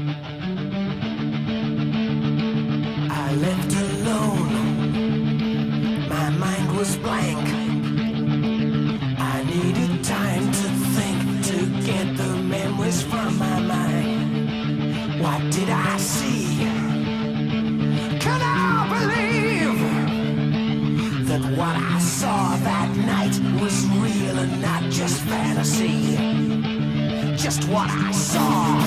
I left alone, my mind was blank. I needed time to think, to get the memories from my mind. What did I see? Can I believe that what I saw that night was real and not just fantasy? Just what I saw